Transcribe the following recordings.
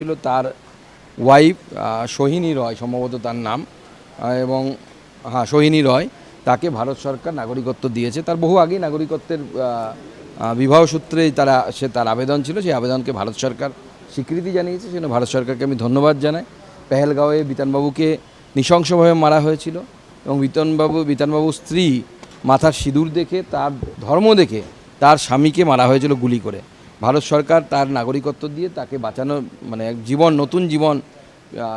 ছিল তার ওয়াইফ সোহিনী রয় সম্ভবত তার নাম এবং হ্যাঁ সোহিনী রয় তাকে ভারত সরকার নাগরিকত্ব দিয়েছে। তার বহু আগেই নাগরিকত্বের বিবাহ সূত্রে তার আবেদন ছিল, সেই আবেদনকে ভারত সরকার স্বীকৃতি জানিয়েছে। সেজন্য ভারত সরকারকে আমি ধন্যবাদ জানাই। পেহেলগাঁওয়ে বিতানবাবুকে নৃশংসভাবে মারা হয়েছিল এবং বিতানবাবুর স্ত্রী মাথার সিঁদুর দেখে, তার ধর্ম দেখে তার স্বামীকে মারা হয়েছিল গুলি করে। ভারত সরকার তার নাগরিকত্ব দিয়ে তাকে বাঁচানোর এক নতুন জীবন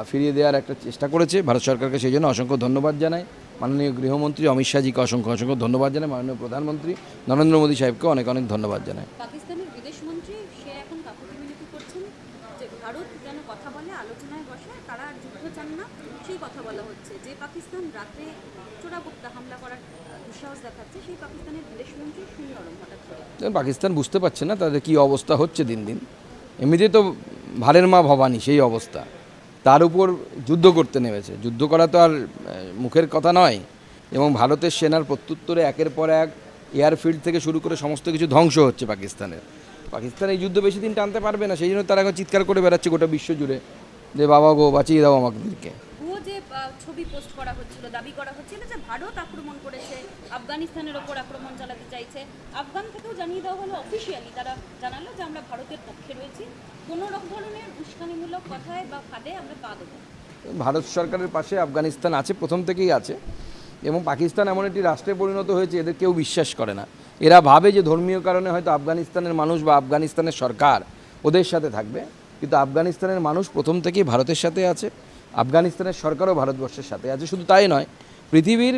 ফিরিয়ে দেওয়ার একটা চেষ্টা করেছে। ভারত সরকারকে সেই জন্য অসংখ্য ধন্যবাদ জানাই। মাননীয় গৃহমন্ত্রী অমিত শাহজিকে অসংখ্য ধন্যবাদ জানাই। মাননীয় প্রধানমন্ত্রী নরেন্দ্র মোদী সাহেবকে অনেক ধন্যবাদ জানাই। পাকিস্তানের বিদেশমন্ত্রী সে এখন কাকুতি মিনতি করছেন যে ভারত যেন কথা বলে, আলোচনায় বসে, তারা আর যুদ্ধ চান না, সেই কথা বলা হচ্ছে। যে পাকিস্তান রাতে চোরাগুপ্তা হামলা করার দুঃসাহস দেখাচ্ছে, সেই পাকিস্তানের বিদেশমন্ত্রী সুন্দরম হঠাৎ করে। পাকিস্তান বুঝতে পারছে না তাদের কী অবস্থা হচ্ছে দিন দিন। এমনিতে তো ভারের মা ভবানী সেই অবস্থা, তার উপর যুদ্ধ করতে নেমেছে। যুদ্ধ করা তো আর মুখের কথা নয়। এবং ভারতের সেনার প্রত্যুত্তরে একের পর এক এয়ারফিল্ড থেকে শুরু করে সমস্ত কিছু ধ্বংস হচ্ছে পাকিস্তানের। পাকিস্তান এই যুদ্ধ বেশি দিন টানতে পারবে না, সেই জন্য তারা এখন চিৎকার করে বেড়াচ্ছে গোটা বিশ্ব জুড়ে যে বাবা গো বাঁচিয়ে দাও আমাদেরকে। যে ছবি পোস্ট করা হচ্ছিল, দাবি করা হচ্ছিল যে ভারত আক্রমণ করেছে, আফগানিস্তানের ওপর আক্রমণ চালাতে চাইছে। আফগান থেকেও জানিয়ে দেওয়া হলো, অফিসিয়ালি তারা জানালো যে আমরা ভারতের পক্ষে রয়েছি, কোনো ধরনের উস্কানিমূলক কথায় বা ফাঁদে আমরা পা দেবো। ভারত সরকারের পাশে আফগানিস্তান আছে, প্রথম থেকেই আছে। এবং পাকিস্তান এমন একটি রাষ্ট্রে পরিণত হয়েছে, এদের কেউ বিশ্বাস করে না। এরা ভাবে যে ধর্মীয় কারণে হয়তো আফগানিস্তানের মানুষ বা আফগানিস্তানের সরকার ওদের সাথে থাকবে, কিন্তু আফগানিস্তানের মানুষ প্রথম থেকেই ভারতের সাথে আছে। আফগানিস্তানের সরকারও ভারতবর্ষের সাথে আছে। শুধু তাই নয়, পৃথিবীর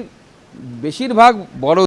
বেশিরভাগ বড়